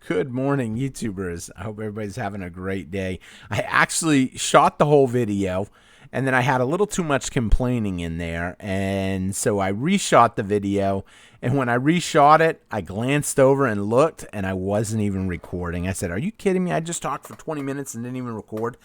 Good morning, YouTubers. I hope everybody's having a great day. I actually shot the whole video, and then I had a little too much complaining in there, and so I reshot the video. And when I reshot it, I glanced over and looked, and I wasn't even recording. I said, "Are you kidding me? I just talked for 20 minutes and didn't even record."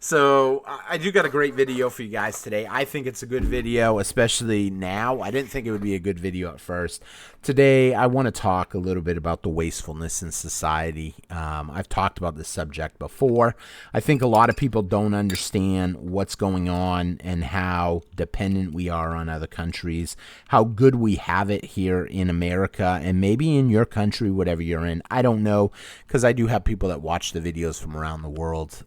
So I do got a great video for you guys today. I think it's a good video, especially now. I didn't think it would be a good video at first. Today, I want to talk a little bit about the wastefulness in society. I've talked about this subject before. I think a lot of people don't understand what's going on and how dependent we are on other countries, how good we have it here in America, and maybe in your country, whatever you're in. I don't know, because I do have people that watch the videos from around the world.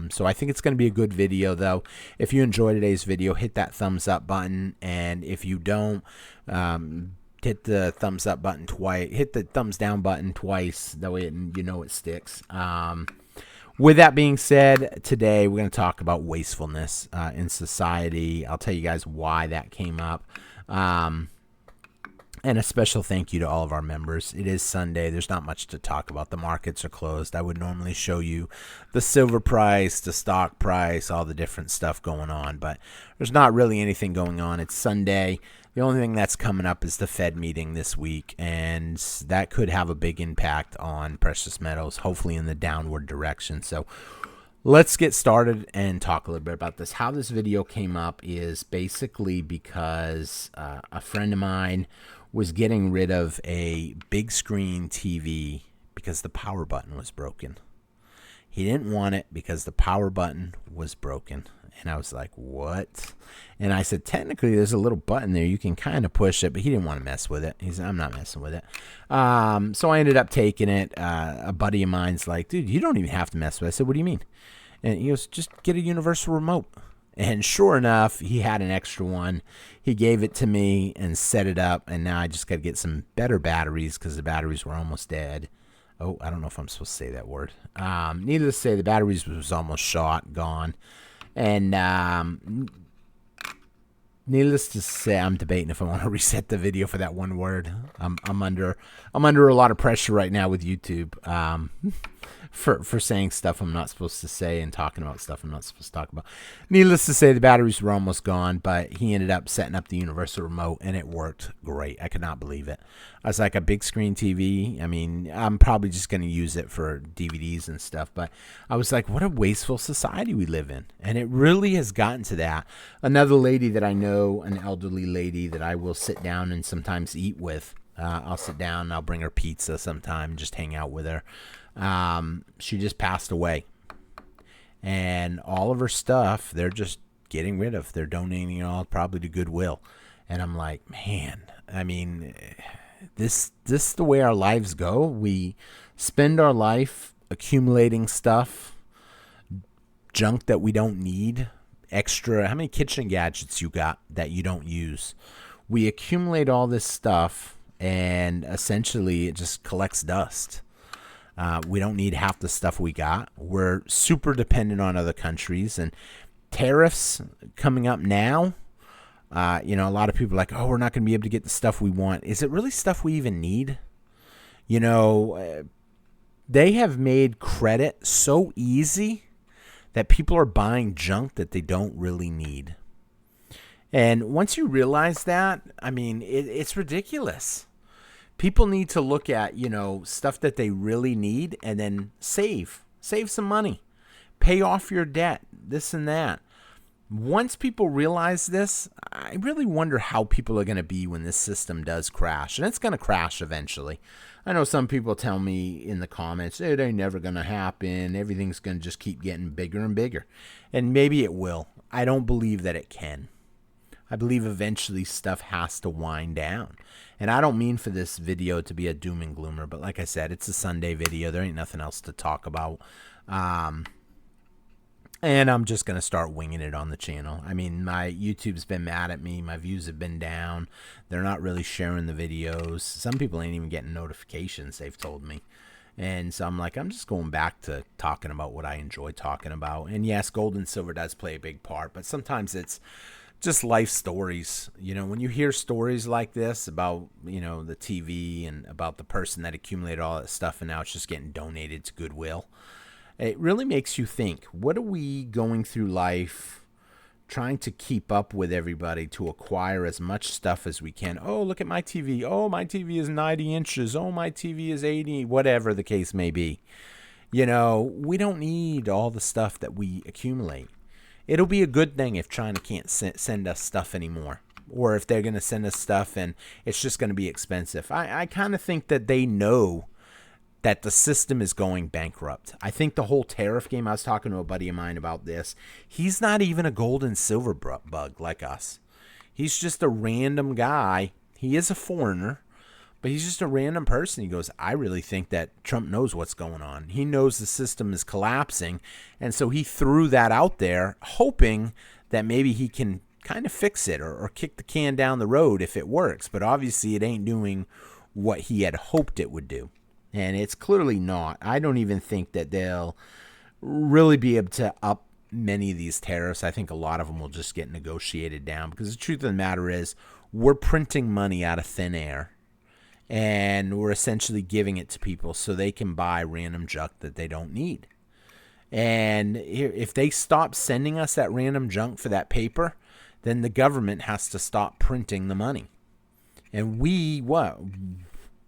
So I think it's going to be a good video, though. If you enjoy today's video, hit that thumbs up button, and if you don't, hit the thumbs up button twice. Hit the thumbs down button twice. That way, you know it sticks. With that being said, today we're going to talk about wastefulness in society. I'll tell you guys why that came up. And a special thank you to all of our members. It is Sunday. There's not much to talk about. The markets are closed. I would normally show you the silver price, the stock price, all the different stuff going on, but there's not really anything going on. It's Sunday. The only thing that's coming up is the Fed meeting this week, and that could have a big impact on precious metals, hopefully in the downward direction. So let's get started and talk a little bit about this. How this video came up is basically because a friend of mine was getting rid of a big screen TV because the power button was broken. He didn't want it because the power button was broken. And I was like, what? And I said, technically, there's a little button there. You can kind of push it, but he didn't want to mess with it. He said, I'm not messing with it. So I ended up taking it. A buddy of mine's like, dude, you don't even have to mess with it. I said, what do you mean? And he goes, just get a universal remote. And sure enough, he had an extra one. He gave it to me and set it up. And now I just got to get some better batteries because the batteries were almost dead. Oh, I don't know if I'm supposed to say that word. Needless to say, the batteries was almost shot, gone. And needless to say, I'm debating if I want to reset the video for that one word. I'm under a lot of pressure right now with YouTube for saying stuff I'm not supposed to say and talking about stuff I'm not supposed to talk about. Needless to say, the batteries were almost gone, but he ended up setting up the universal remote, and it worked great. I could not believe it. I was like, a big screen TV. I mean, I'm probably just going to use it for DVDs and stuff, but I was like, what a wasteful society we live in. And it really has gotten to that. Another lady that I know, an elderly lady that I will sit down and sometimes eat with, I'll sit down and I'll bring her pizza sometime and just hang out with her. She just passed away, and all of her stuff, they're just getting rid of. They're donating it all probably to Goodwill. And I'm like, man, I mean, this is the way our lives go. We spend our life accumulating stuff, junk that we don't need, extra. How many kitchen gadgets you got that you don't use? We accumulate all this stuff, and essentially it just collects dust. We don't need half the stuff we got. We're super dependent on other countries, and tariffs coming up now. A lot of people are like, oh, we're not going to be able to get the stuff we want. Is it really stuff we even need? They have made credit so easy that people are buying junk that they don't really need. And once you realize that, I mean, it's ridiculous. People need to look at, stuff that they really need and then save some money, pay off your debt, this and that. Once people realize this, I really wonder how people are going to be when this system does crash. And it's going to crash eventually. I know some people tell me in the comments, it ain't never going to happen. Everything's going to just keep getting bigger and bigger. And maybe it will. I don't believe that it can. I believe eventually stuff has to wind down. And I don't mean for this video to be a doom and gloomer, but like I said, it's a Sunday video. There ain't nothing else to talk about. And I'm just going to start winging it on the channel. I mean, my YouTube's been mad at me. My views have been down. They're not really sharing the videos. Some people ain't even getting notifications, they've told me. And so I'm like, I'm just going back to talking about what I enjoy talking about. And yes, gold and silver does play a big part, but sometimes it's just life stories. When you hear stories like this about, the TV and about the person that accumulated all that stuff and now it's just getting donated to Goodwill, it really makes you think, what are we going through life trying to keep up with everybody to acquire as much stuff as we can? Oh, look at my TV. Oh, my TV is 90 inches. Oh, my TV is 80, whatever the case may be. We don't need all the stuff that we accumulate. It'll be a good thing if China can't send us stuff anymore, or if they're going to send us stuff and it's just going to be expensive. I kind of think that they know that the system is going bankrupt. I think the whole tariff game, I was talking to a buddy of mine about this. He's not even a gold and silver bug like us. He's just a random guy. He is a foreigner, but he's just a random person. He goes, I really think that Trump knows what's going on. He knows the system is collapsing. And so he threw that out there, hoping that maybe he can kind of fix it or kick the can down the road if it works. But obviously it ain't doing what he had hoped it would do. And it's clearly not. I don't even think that they'll really be able to up many of these tariffs. I think a lot of them will just get negotiated down, because the truth of the matter is we're printing money out of thin air. And we're essentially giving it to people so they can buy random junk that they don't need. And if they stop sending us that random junk for that paper, then the government has to stop printing the money. And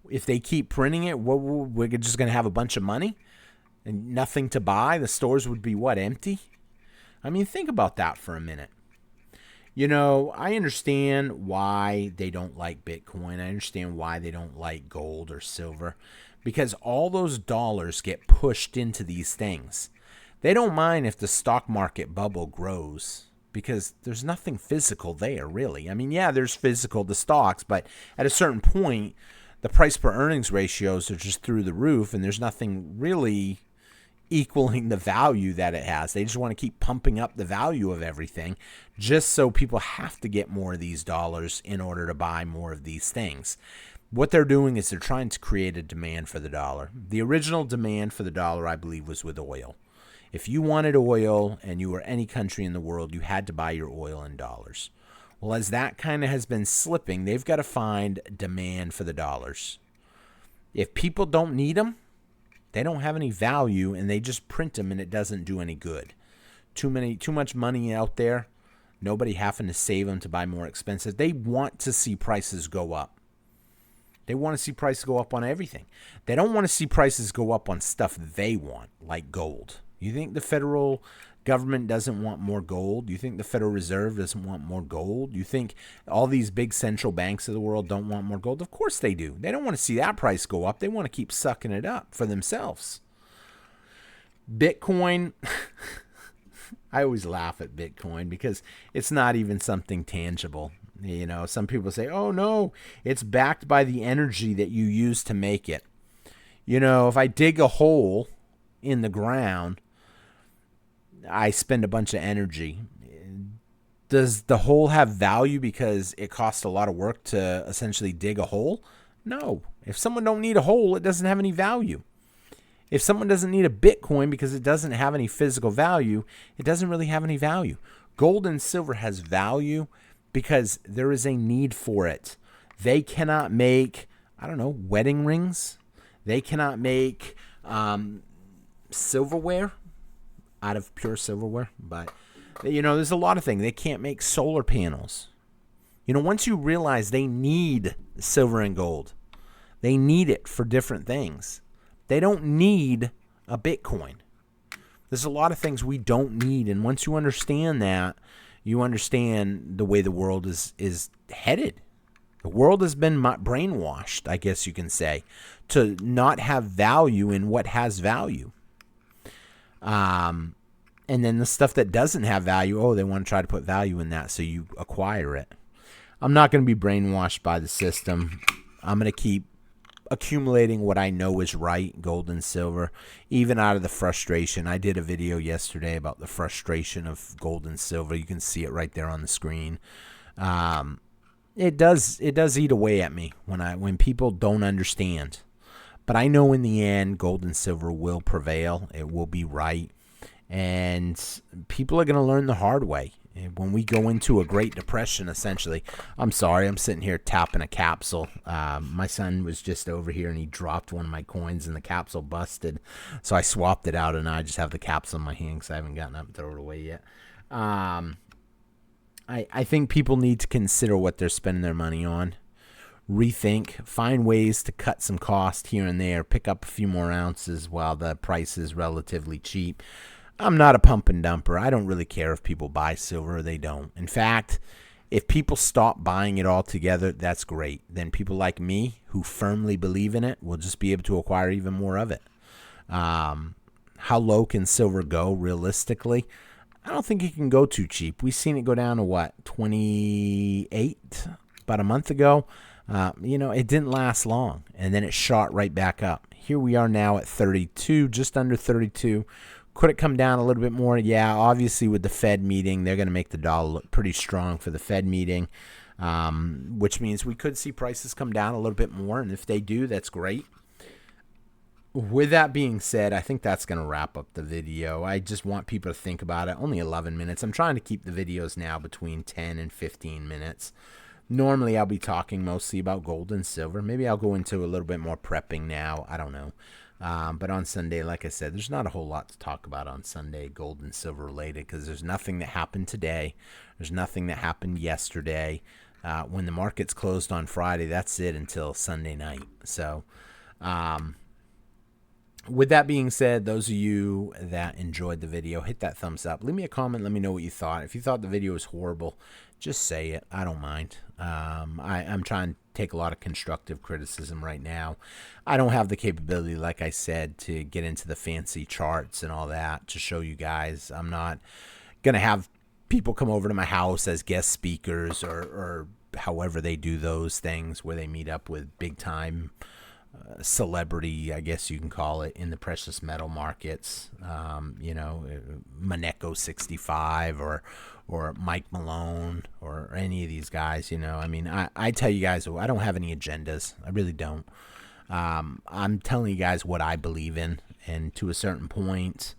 if they keep printing it, we're just going to have a bunch of money and nothing to buy? The stores would be empty? I mean, think about that for a minute. I understand why they don't like Bitcoin. I understand why they don't like gold or silver, because all those dollars get pushed into these things. They don't mind if the stock market bubble grows, because there's nothing physical there, really. I mean, yeah, there's physical to stocks, but at a certain point, the price per earnings ratios are just through the roof, and there's nothing really equaling the value that it has. They just want to keep pumping up the value of everything just so people have to get more of these dollars in order to buy more of these things. What they're doing is they're trying to create a demand for the dollar. The original demand for the dollar, I believe, was with oil. If you wanted oil and you were any country in the world, you had to buy your oil in dollars. Well, as that kind of has been slipping, they've got to find demand for the dollars. If people don't need them, they don't have any value, and they just print them, and it doesn't do any good. Too much money out there, nobody having to save them to buy more expensive. They want to see prices go up. They want to see prices go up on everything. They don't want to see prices go up on stuff they want, like gold. You think the federal government doesn't want more gold? You think the Federal Reserve doesn't want more gold? You think all these big central banks of the world don't want more gold? Of course they do. They don't want to see that price go up. They want to keep sucking it up for themselves. Bitcoin, I always laugh at Bitcoin because it's not even something tangible. Some people say, oh no, it's backed by the energy that you use to make it. If I dig a hole in the ground, I spend a bunch of energy. Does the hole have value because it costs a lot of work to essentially dig a hole? No. If someone don't need a hole, it doesn't have any value. If someone doesn't need a Bitcoin because it doesn't have any physical value, it doesn't really have any value. Gold and silver has value because there is a need for it. They cannot make, wedding rings. They cannot make silverware out of pure silverware, but there's a lot of things. They can't make solar panels. Once you realize they need silver and gold, they need it for different things. They don't need a Bitcoin. There's a lot of things we don't need, and once you understand that, you understand the way the world is headed. The world has been brainwashed, I guess you can say, to not have value in what has value. And then the stuff that doesn't have value, they want to try to put value in that, so you acquire it. I'm not going to be brainwashed by the system. I'm going to keep accumulating what I know is right, gold and silver, even out of the frustration. I did a video yesterday about the frustration of gold and silver. You can see it right there on the screen. It does eat away at me when people don't understand. But I know in the end, gold and silver will prevail. It will be right. And people are going to learn the hard way. When we go into a Great Depression, essentially, I'm sorry, I'm sitting here tapping a capsule. My son was just over here and he dropped one of my coins and the capsule busted. So I swapped it out and I just have the capsule in my hand because I haven't gotten up and throw it away yet. I think people need to consider what they're spending their money on. Rethink, find ways to cut some cost here and there, pick up a few more ounces while the price is relatively cheap. I'm not a pump and dumper. I don't really care if people buy silver or they don't. In fact, if people stop buying it altogether, that's great. Then people like me who firmly believe in it will just be able to acquire even more of it. How low can silver go realistically? I don't think it can go too cheap. We've seen it go down to what, 28 about a month ago. It didn't last long, and then it shot right back up. Here we are now at 32, just under 32. Could it come down a little bit more? Yeah, obviously with the Fed meeting, they're going to make the dollar look pretty strong for the Fed meeting, which means we could see prices come down a little bit more, and if they do, that's great. With that being said, I think that's going to wrap up the video. I just want people to think about it. Only 11 minutes. I'm trying to keep the videos now between 10 and 15 minutes. Normally, I'll be talking mostly about gold and silver. Maybe I'll go into a little bit more prepping now. I don't know. But on Sunday, like I said, there's not a whole lot to talk about on Sunday, gold and silver related, because there's nothing that happened today. There's nothing that happened yesterday. When the markets closed on Friday, that's it until Sunday night. So with that being said, those of you that enjoyed the video, hit that thumbs up. Leave me a comment. Let me know what you thought. If you thought the video was horrible, just say it. I don't mind. I'm trying to take a lot of constructive criticism right now. I don't have the capability, like I said, to get into the fancy charts and all that to show you guys. I'm not going to have people come over to my house as guest speakers or however they do those things where they meet up with big time celebrity, I guess you can call it, in the precious metal markets. Maneko 65 or Mike Malone or any of these guys. I tell you guys, I don't have any agendas. I really don't. I'm telling you guys what I believe in, and to a certain point,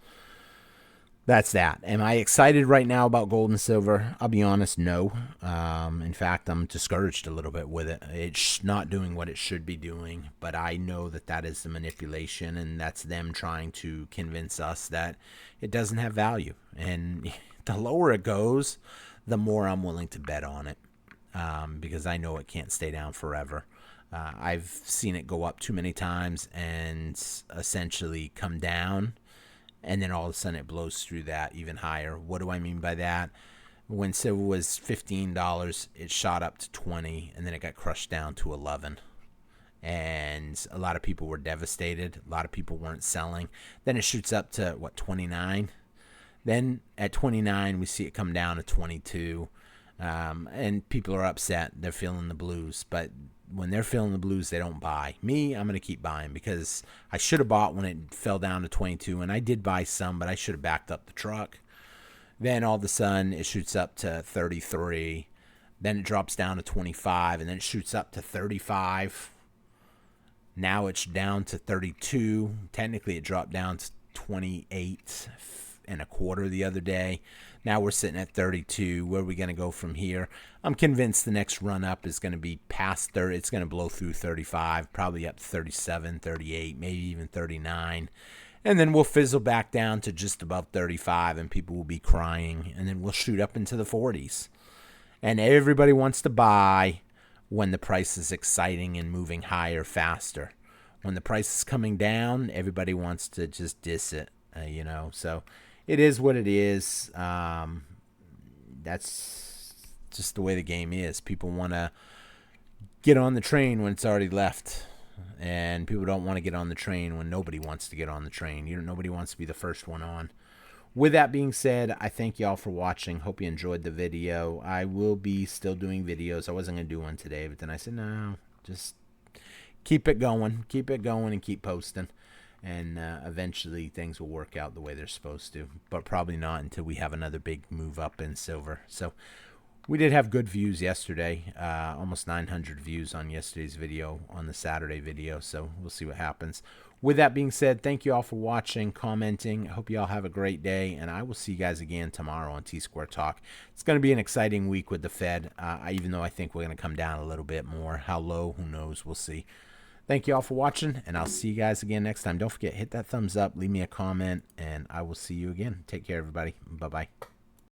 that's that. Am I excited right now about gold and silver? I'll be honest, no. In fact, I'm discouraged a little bit with it. It's not doing what it should be doing, but I know that is the manipulation, and that's them trying to convince us that it doesn't have value. And the lower it goes, the more I'm willing to bet on it, because I know it can't stay down forever. I've seen it go up too many times and essentially come down, and then all of a sudden it blows through that even higher. What do I mean by that? When silver was $15, it shot up to 20, and then it got crushed down to 11. And a lot of people were devastated. A lot of people weren't selling. Then it shoots up to, 29? Then at 29, we see it come down to 22. And people are upset. They're feeling the blues. But when they're feeling the blues, they don't buy. Me, I'm going to keep buying because I should have bought when it fell down to 22, and I did buy some, but I should have backed up the truck. Then all of a sudden, it shoots up to 33. Then it drops down to 25, and then it shoots up to 35. Now it's down to 32. Technically, it dropped down to 28 and a quarter the other day. Now we're sitting at 32. Where are we going to go from here? I'm convinced the next run up is going to be past 30. It's going to blow through 35, probably up to 37, 38, maybe even 39. And then we'll fizzle back down to just above 35, and people will be crying. And then we'll shoot up into the 40s. And everybody wants to buy when the price is exciting and moving higher faster. When the price is coming down, everybody wants to just diss it, So it is what it is. That's just the way the game is. People want to get on the train when it's already left. And people don't want to get on the train when nobody wants to get on the train. Nobody wants to be the first one on. With that being said, I thank y'all for watching. Hope you enjoyed the video. I will be still doing videos. I wasn't going to do one today, but then I said, no, just keep it going. Keep it going and keep posting. And eventually things will work out the way they're supposed to. But probably not until we have another big move up in silver. So We did have good views yesterday, almost 900 views on yesterday's video, on the Saturday video, so we'll see what happens. With that being said, thank you all for watching, commenting. I hope you all have a great day, and I will see you guys again tomorrow on T-Square Talk. It's going to be an exciting week with the Fed, even though I think we're going to come down a little bit more. How low, who knows, we'll see. Thank you all for watching, and I'll see you guys again next time. Don't forget, hit that thumbs up, leave me a comment, and I will see you again. Take care, everybody. Bye-bye.